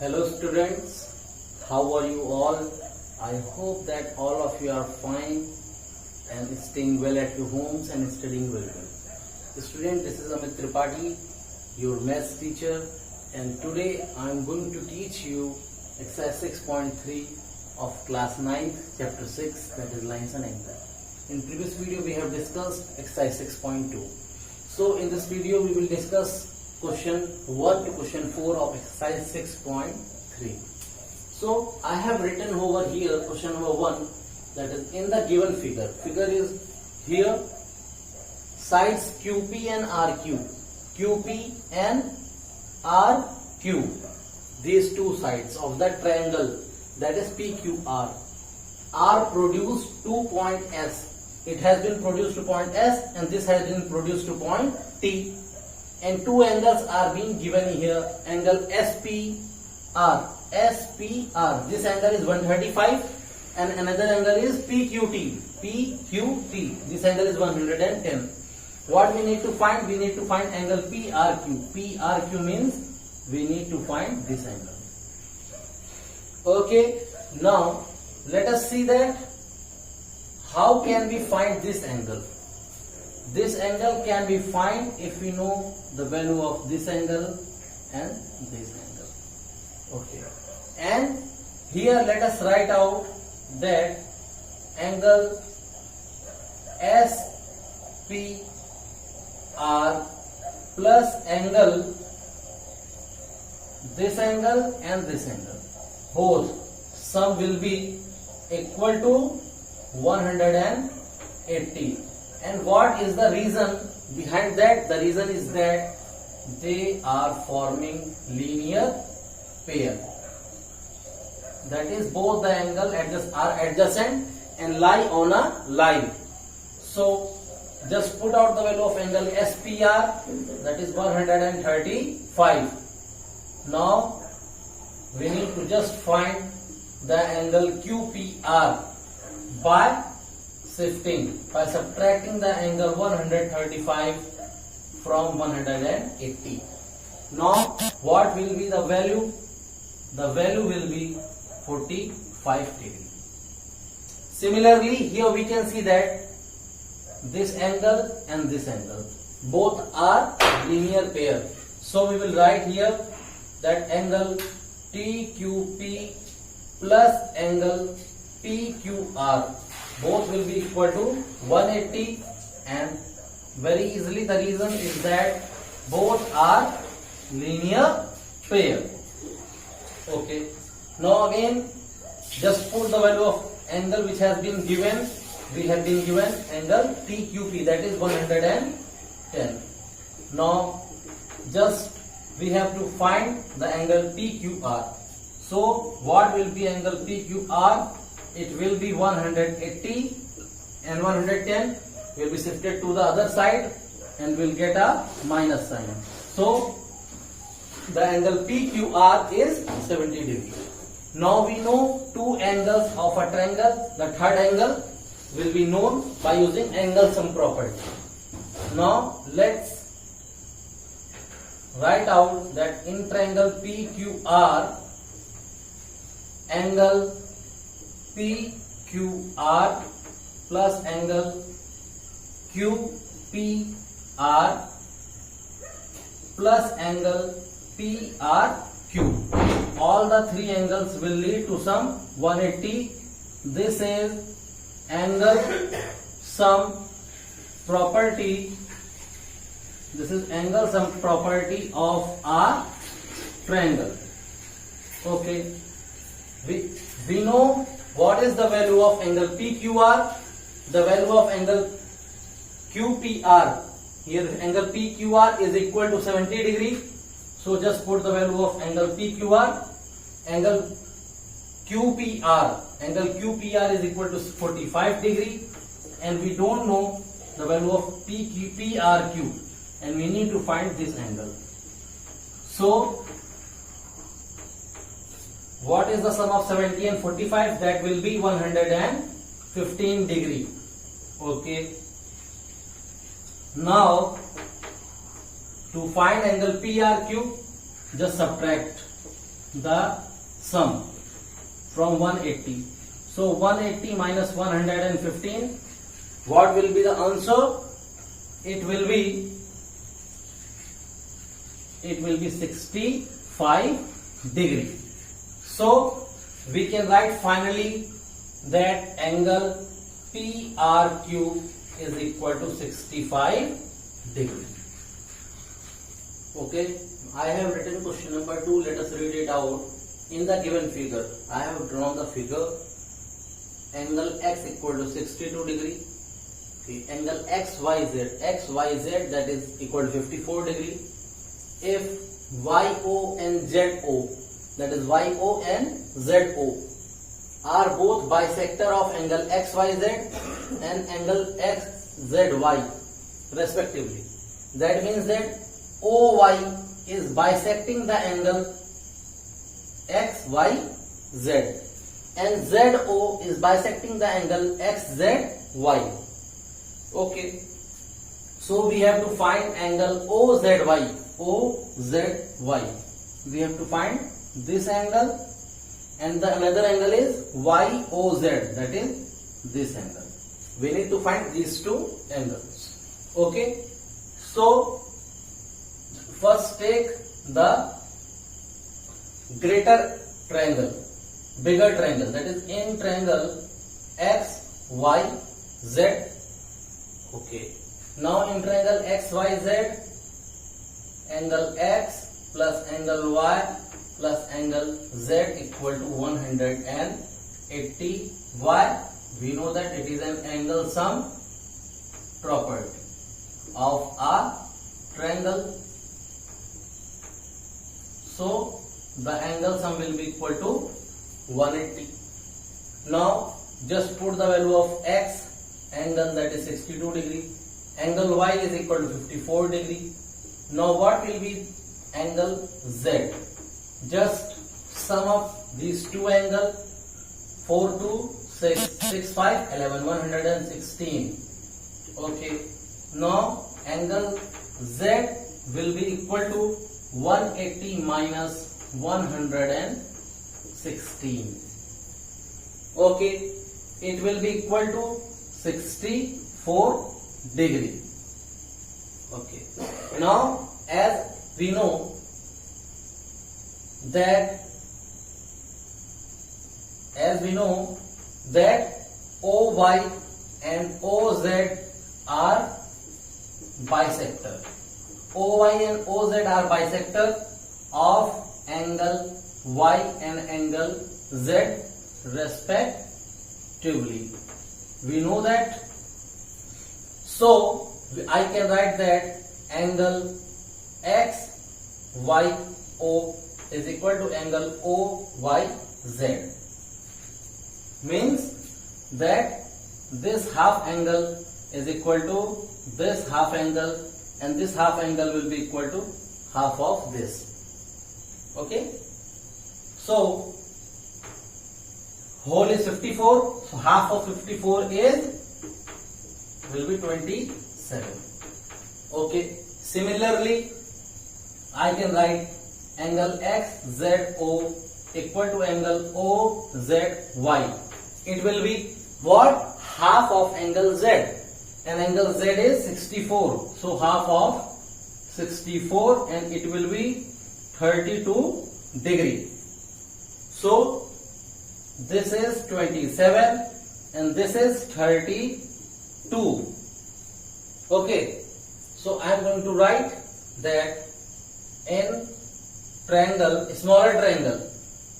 Hello students, how are you all? I hope that all of you are fine and staying well at your homes and studying very well. Student, this is Amit Tripathi, your maths teacher, and today I am going to teach you exercise 6.3 of class 9th chapter 6, that is lines and angles. In previous video we have discussed exercise 6.2. So in this video we will discuss question 1 to question 4 of exercise 6.3. So I have written over here question number 1, that is in the given figure. Figure is here, sides QP and RQ. QP and RQ. These two sides of the triangle, that is PQR, are produced to point S. It has been produced to point S and this has been produced to point T. And two angles are being given here. Angle SPR. SPR. This angle is 135 and another angle is PQT. PQT. This angle is 110. What we need to find? We need to find angle PRQ. PRQ means we need to find this angle. Okay. Now let us see that how can we find this angle. This angle can be found if we know the value of this angle and this angle. Okay. And here let us write out that angle SPR plus angle, this angle and this angle, both sum will be equal to 180. And what is the reason behind that? The reason is that they are forming linear pair. That is, both the angle are adjacent and lie on a line. So just put out the value of angle SPR, that is 135. Now we need to just find the angle QPR by shifting, by subtracting the angle 135 from 180. Now what will be the value? The value will be 45 degree. Similarly, here we can see that this angle and this angle both are linear pair. So we will write here that angle TQP plus angle PQR both will be equal to 180, and very easily the reason is that both are linear pair. Okay. Now again just put the value of angle which has been given. We have been given angle TQP, that is 110. Now just we have to find the angle PQR. So what will be angle PQR? It will be 180 and 110 will be shifted to the other side and will get a minus sign. So the angle PQR is 70 degree. Now we know two angles of a triangle. The third angle will be known by using angle sum property. Now let's write out that in triangle PQR, angle PQR plus angle QPR plus angle PRQ. All the three angles will lead to sum 180. This is angle sum property. This is angle sum property of a triangle. Okay. We know what is the value of angle PQR. The value of angle QPR, here angle PQR is equal to 70 degree. So just put the value of angle PQR. Angle QPR is equal to 45 degree, and we don't know the value of PRQ, and we need to find this angle. So what is the sum of 70 and 45? That will be 115 degree. Okay. Now to find angle PRQ, just subtract the sum from 180. So 180 minus 115, what will be the answer? It will be 65 degree. So we can write finally that angle PRQ is equal to 65 degree. Okay, I have written question number 2. Let us read it out. In the given figure, I have drawn the figure. Angle X equal to 62 degree. Okay, angle XYZ that is equal to 54 degree. If YO and ZO, that is YO and ZO, are both bisector of angle XYZ and angle XZY respectively, that means that OY is bisecting the angle XYZ and ZO is bisecting the angle XZY. Okay, so we have to find angle OZY. We have to find this angle, and the another angle is YOZ, that is this angle. We need to find these two angles. Okay, so first take the greater triangle, bigger triangle, that is in triangle XYZ. Okay, now in triangle XYZ, angle X plus angle Y plus angle Z equal to 180. Why? We know that it is an angle sum property of a triangle. So the angle sum will be equal to 180. Now just put the value of X, angle that is 62 degree, angle Y is equal to 54 degree. Now what will be angle Z? Just sum up these two angles. 4 2 6 6 5 11 116. Okay, now angle Z will be equal to 180 minus 116. Okay, it will be equal to 64 degree. Okay, now as we know that OY and OZ are bisector. OY and OZ are bisector of angle Y and angle Z respectively. We know that. So I can write that angle XYO is equal to angle OYZ. Means that this half angle is equal to this half angle, and this half angle will be equal to half of this. Okay, so whole is 54, so half of 54 will be 27. Okay, similarly I can write angle XZO equal to angle OZY. It will be what? Half of angle Z, and angle Z is 64, so half of 64, and it will be 32 degree. So this is 27 and this is 32. Okay, so I am going to write that in triangle, smaller triangle,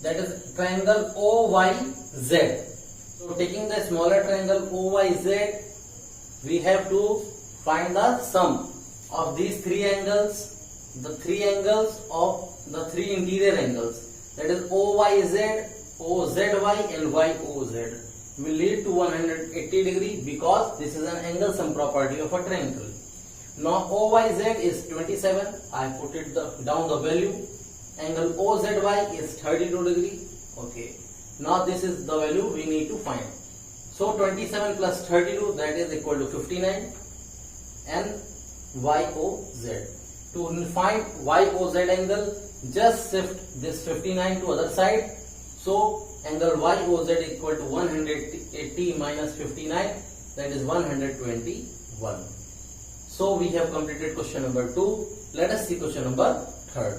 that is triangle OYZ. So taking the smaller triangle OYZ, we have to find the sum of these three angles, the three angles of the three interior angles, that is OYZ, OZY and YOZ, will lead to 180 degree because this is an angle sum property of a triangle. Now OYZ is 27, I put it down the value. Angle OZY is 32 degree. Okay, now this is the value we need to find. So 27 plus 32, that is equal to 59, and YOZ. To find YOZ angle, just shift this 59 to other side. So angle YOZ equal to 180 minus 59, that is 121. So we have completed question number 2. Let us see question number 3.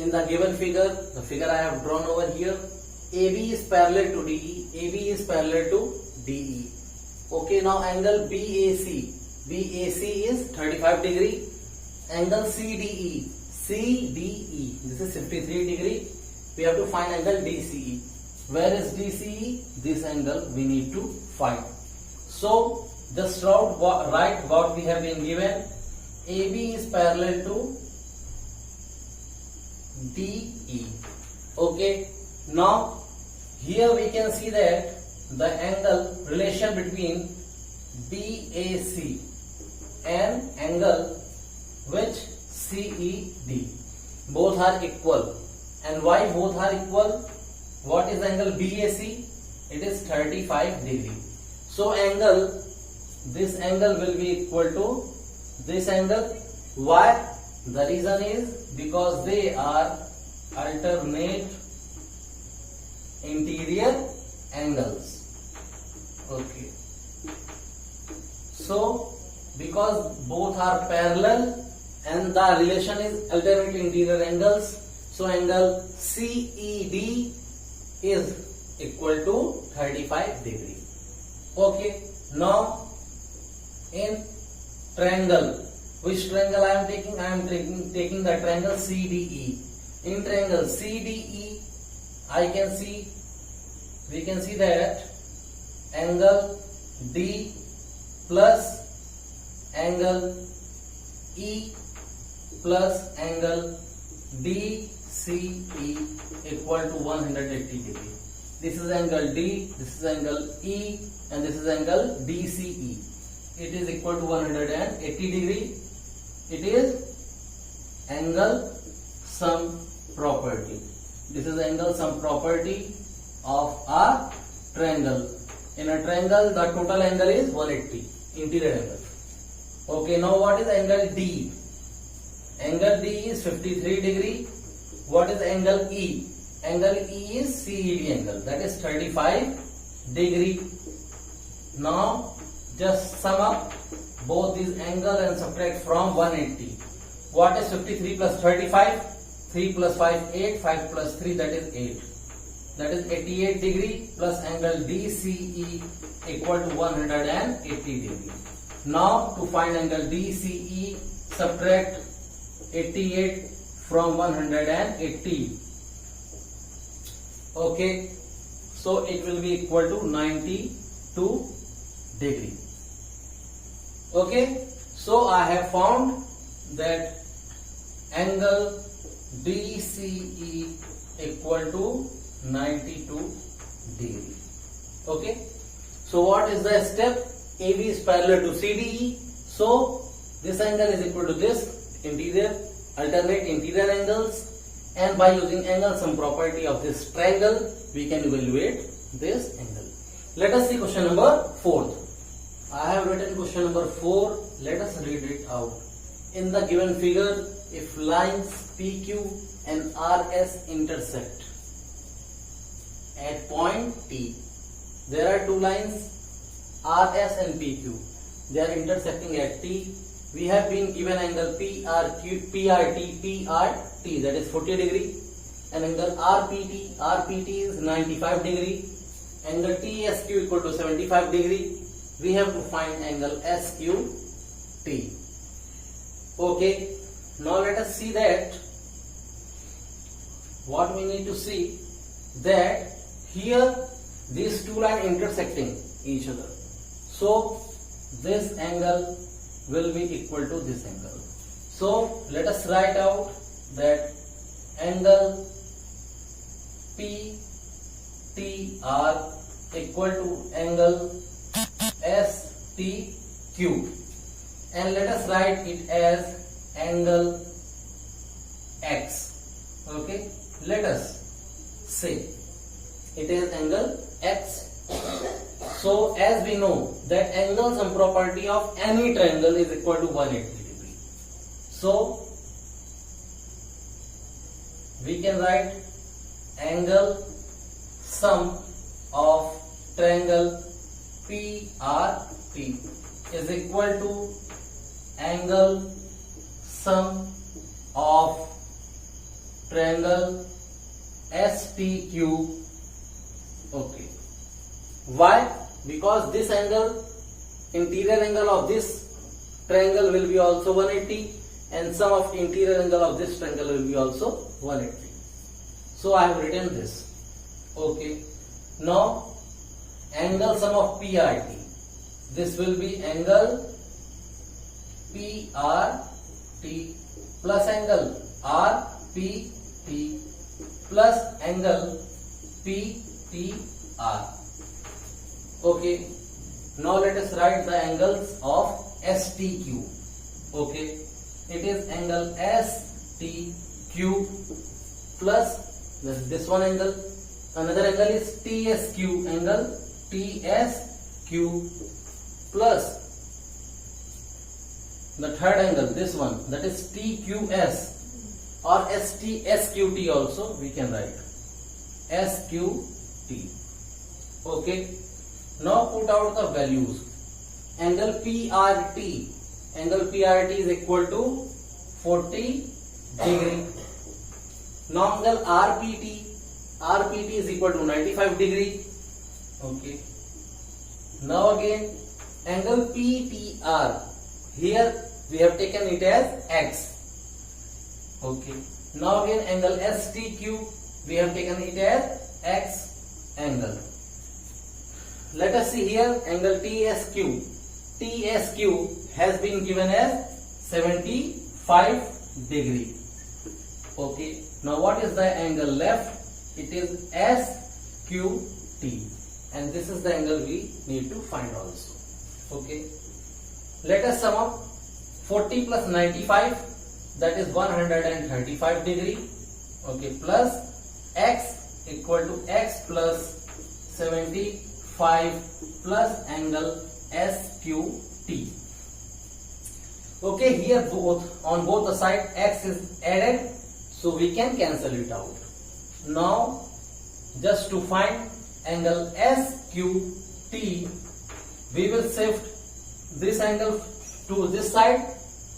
In the given figure, the figure I have drawn over here, AB is parallel to DE, AB is parallel to DE. Okay, now angle BAC, BAC is 35 degree. Angle CDE, CDE, this is 53 degree. We have to find angle DCE. Where is DCE? This angle we need to find. So just write what we have been given. AB is parallel to DE. Okay. Now here we can see that the angle relation between BAC and angle which CED, both are equal. And why both are equal? What is angle BAC? It is 35 degree. So this angle will be equal to this angle. Why? The reason is because they are alternate interior angles. Okay. So because both are parallel and the relation is alternate interior angles, so angle CED is equal to 35 degree. Okay. Now in triangle, which triangle I am taking? I am taking the triangle CDE. In triangle CDE, we can see that angle D plus angle E plus angle DCE equal to 180 degree. This is angle D, this is angle E, and this is angle DCE. It is equal to 180 degree. It is angle sum property. This is angle sum property of a triangle. In a triangle, the total angle is 180, interior angle. Okay, now what is angle D? Angle D is 53 degree. What is angle E? Angle E is CED angle, that is 35 degree. Now just sum up both these angles and subtract from 180. What is 53 plus 35? 3 plus 5, 8. 5 plus 3, that is 8. That is 88 degree plus angle DCE equal to 180 degree. Now to find angle DCE, subtract 88 from 180. Okay, so it will be equal to 92 degree. Okay, so I have found that angle DCE equal to 92 degree. Okay, so what is the step? AB is parallel to CDE, so this angle is equal to this alternate interior angles, and by using angle sum property of this triangle we can evaluate this angle. Let us see question number 4. I have written question number 4. Let us read it out. In the given figure, if lines PQ and RS intersect at point T, there are two lines RS and PQ. They are intersecting at T. We have been given angle PRT, that is 40 degree, and angle RPT is 95 degree. Angle TSQ equal to 75 degree. We have to find angle SQT. Okay, now let us see that what we need to see, that here these two lines intersecting each other. So this angle will be equal to this angle. So let us write out that angle PTR equal to angle STQ, and let us write it as angle X. Okay, let us say it is angle X. So as we know that angle sum property of any triangle is equal to 180 degree. So we can write angle sum of triangle PRT is equal to angle sum of triangle STQ. Okay. Why? Because this angle, interior angle of this triangle will be also 180 and sum of interior angle of this triangle will be also 180. So I have written this. Okay. Now angle sum of PRT. This will be angle PRT plus angle RPT plus angle PTR. Okay. Now let us write the angles of STQ. Okay. It is angle STQ plus this one angle. Another angle is TSQ. Angle TSQ plus the third angle, this one, that is TQS or SQT also we can write. SQT. Okay. Now put out the values. Angle PRT. Angle PRT is equal to 40 degree. Now angle RPT. RPT is equal to 95 degree. Okay. Now again angle PTR. Here we have taken it as X. Okay. Now again angle STQ, we have taken it as X angle. Let us see here angle TSQ. TSQ has been given as 75 degree. Okay. Now what is the angle left? It is SQT, and this is the angle we need to find also. Okay. Let us sum up 40 plus 95, that is 135 degree. Okay. Plus X equal to X plus 75 plus angle SQT. Okay. Here on both the side X is added, so we can cancel it out. Now just to find angle SQT, we will shift this angle to this side,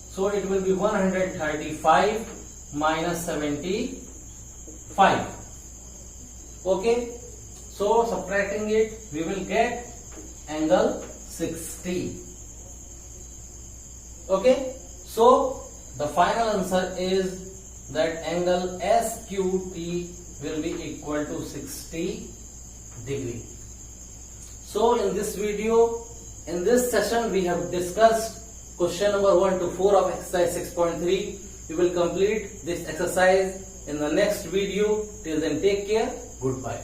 so it will be 135 minus 75. Okay. So subtracting it, we will get angle 60. Okay. So the final answer is that angle SQT will be equal to 60 degree. So in this video, in this session, we have discussed question number 1 to 4 of exercise 6.3. We will complete this exercise in the next video. Till then, take care. Goodbye.